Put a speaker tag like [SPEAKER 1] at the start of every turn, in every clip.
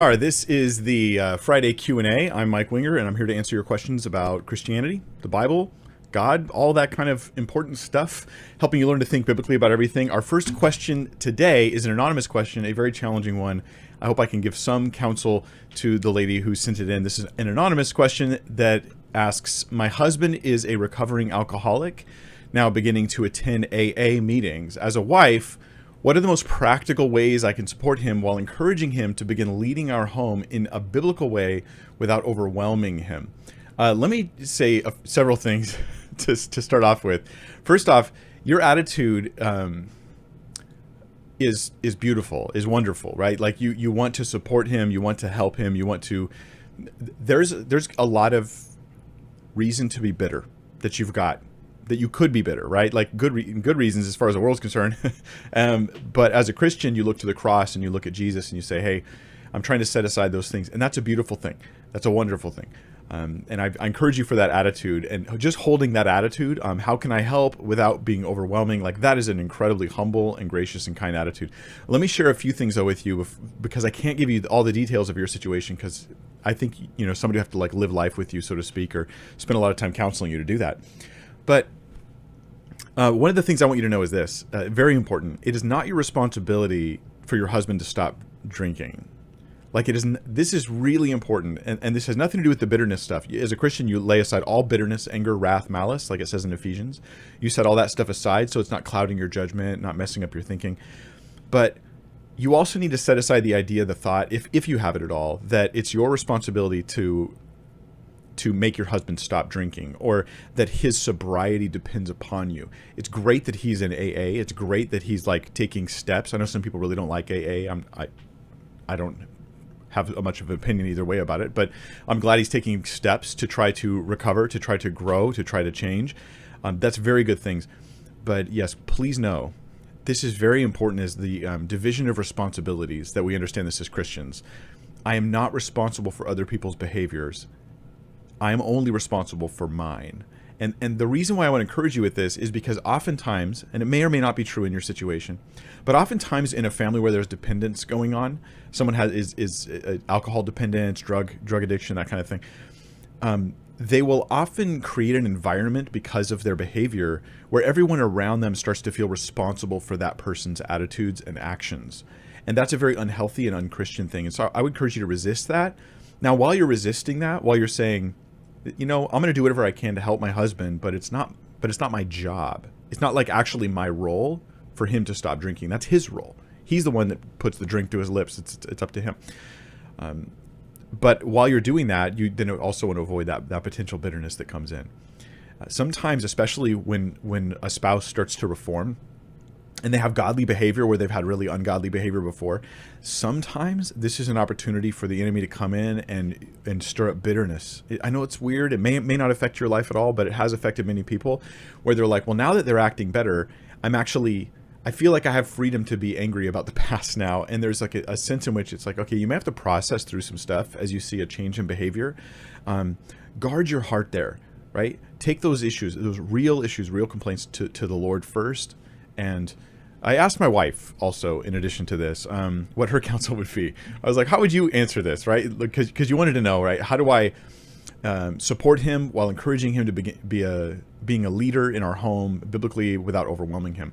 [SPEAKER 1] All right, this is the Friday Q&A. I'm Mike Winger, and I'm here to answer your questions about Christianity, the Bible, God, all that kind of important stuff, helping you learn to think biblically about everything. Our first question today is an anonymous question, a very challenging one. I hope I can give some counsel to the lady who sent it in. This is an anonymous question that asks, my husband is a recovering alcoholic, now beginning to attend AA meetings. As a wife, what are the most practical ways I can support him while encouraging him to begin leading our home in a biblical way without overwhelming him? Let me say several things to start off with. First off, your attitude is beautiful, is wonderful, right? Like you want to support him, you want to help him, you want to. There's a lot of reason to be bitter that you've got. That you could be bitter, right? Like good reasons as far as the world's concerned. But as a Christian, you look to the cross and you look at Jesus and you say, hey, I'm trying to set aside those things. And that's a beautiful thing. That's a wonderful thing. And I encourage you for that attitude and just holding that attitude. How can I help without being overwhelming? Like that is an incredibly humble and gracious and kind attitude. Let me share a few things though with you because I can't give you all the details of your situation because I think, somebody have to like live life with you, so to speak, or spend a lot of time counseling you to do that. But one of the things I want you to know is this, very important. It is not your responsibility for your husband to stop drinking. Like this is really important. And this has nothing to do with the bitterness stuff. As a Christian, you lay aside all bitterness, anger, wrath, malice, like it says in Ephesians. You set all that stuff aside so it's not clouding your judgment, not messing up your thinking. But you also need to set aside the idea, the thought, if you have it at all, that it's your responsibility to make your husband stop drinking or that his sobriety depends upon you. It's great that he's in AA. It's great that he's like taking steps. I know some people really don't like AA. I don't have much of an opinion either way about it, but I'm glad he's taking steps to try to recover, to try to grow, to try to change. That's very good things. But yes, please know this is very important as the division of responsibilities that we understand this as Christians. I am not responsible for other people's behaviors. I am only responsible for mine. And the reason why I want to encourage you with this is because oftentimes, and it may or may not be true in your situation, but oftentimes in a family where there's dependence going on, someone is alcohol dependence, drug addiction, that kind of thing. They will often create an environment because of their behavior where everyone around them starts to feel responsible for that person's attitudes and actions. And that's a very unhealthy and unchristian thing. And so I would encourage you to resist that. Now, while you're resisting that, while you're saying, I'm going to do whatever I can to help my husband, but it's not my job. It's not like actually my role for him to stop drinking. That's his role. He's the one that puts the drink to his lips. It's up to him. But while you're doing that, you then also want to avoid that potential bitterness that comes in. Sometimes, especially when a spouse starts to reform, and they have godly behavior where they've had really ungodly behavior before, sometimes this is an opportunity for the enemy to come in and stir up bitterness. I know it's weird. It may not affect your life at all, but it has affected many people where they're like, well, now that they're acting better, I feel like I have freedom to be angry about the past now. And there's like a sense in which it's like, okay, you may have to process through some stuff as you see a change in behavior. Guard your heart there, right? Take those issues, those real issues, real complaints to the Lord first. And I asked my wife also, in addition to this, what her counsel would be. I was like, how would you answer this, right? Because you wanted to know, right? How do I support him while encouraging him to being a leader in our home biblically without overwhelming him?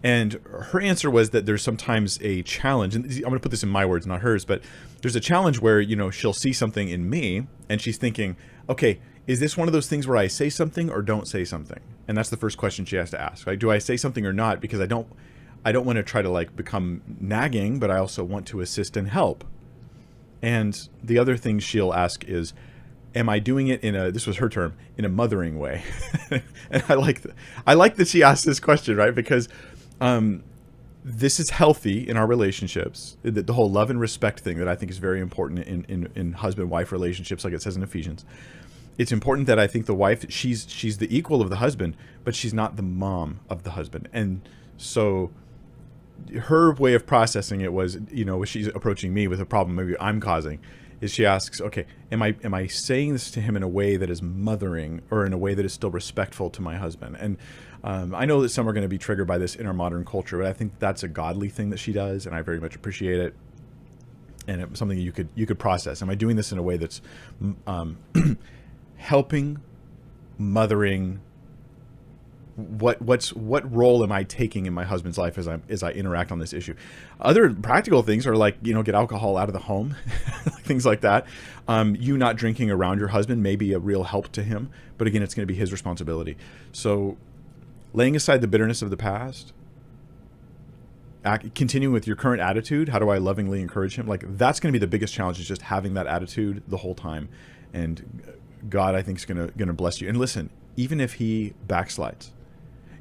[SPEAKER 1] And her answer was that there's sometimes a challenge, and I'm going to put this in my words, not hers, but there's a challenge where, she'll see something in me and she's thinking, okay, is this one of those things where I say something or don't say something? And that's the first question she has to ask, right? Do I say something or not? Because I don't want to try to like become nagging, but I also want to assist and help. And the other thing she'll ask is, am I doing it this was her term, in a mothering way? And I like that she asked this question, right? Because this is healthy in our relationships, the whole love and respect thing that I think is very important in husband-wife relationships, like it says in Ephesians. It's important that I think the wife, she's the equal of the husband, but she's not the mom of the husband. And so her way of processing it was, she's approaching me with a problem maybe I'm causing, is she asks, okay, am I saying this to him in a way that is mothering or in a way that is still respectful to my husband? And I know that some are going to be triggered by this in our modern culture, but I think that's a godly thing that she does, and I very much appreciate it. and something you could process. Am I doing this in a way that's helping, mothering? What role am I taking in my husband's life as I interact on this issue? Other practical things are like, get alcohol out of the home, things like that. You not drinking around your husband may be a real help to him, but again, it's going to be his responsibility. So laying aside the bitterness of the past, continuing with your current attitude. How do I lovingly encourage him? Like, that's going to be the biggest challenge, is just having that attitude the whole time. And God, I think, is going to bless you. And listen, even if he backslides,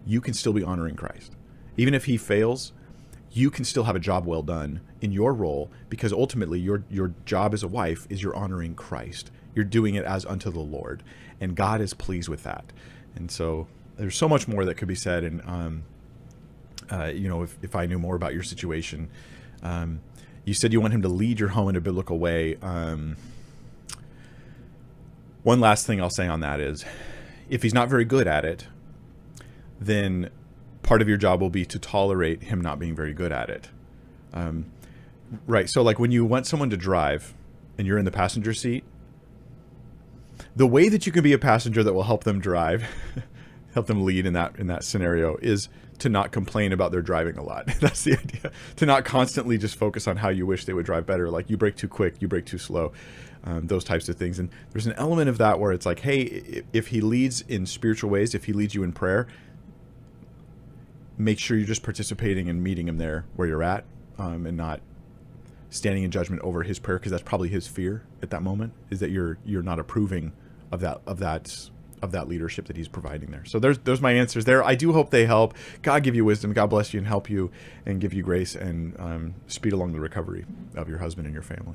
[SPEAKER 1] you can still be honoring Christ. Even if he fails, you can still have a job well done in your role, because ultimately your job as a wife is you're honoring Christ. You're doing it as unto the Lord, and God is pleased with that. And so there's so much more that could be said. And if I knew more about your situation, you said you want him to lead your home in a biblical way. One last thing I'll say on that is, if he's not very good at it, then part of your job will be to tolerate him not being very good at it. Right. So like when you want someone to drive and you're in the passenger seat, the way that you can be a passenger that will help them drive, help them lead in that scenario, is to not complain about their driving a lot. That's the idea. To not constantly just focus on how you wish they would drive better. Like, you brake too quick, you brake too slow, those types of things. And there's an element of that where it's like, hey, if he leads in spiritual ways, if he leads you in prayer, make sure you're just participating and meeting him there where you're at, and not standing in judgment over his prayer, because that's probably his fear at that moment, is that you're not approving of that leadership that he's providing there. So there's my answers there. I do hope they help. God give you wisdom. God bless you and help you and give you grace and speed along the recovery of your husband and your family.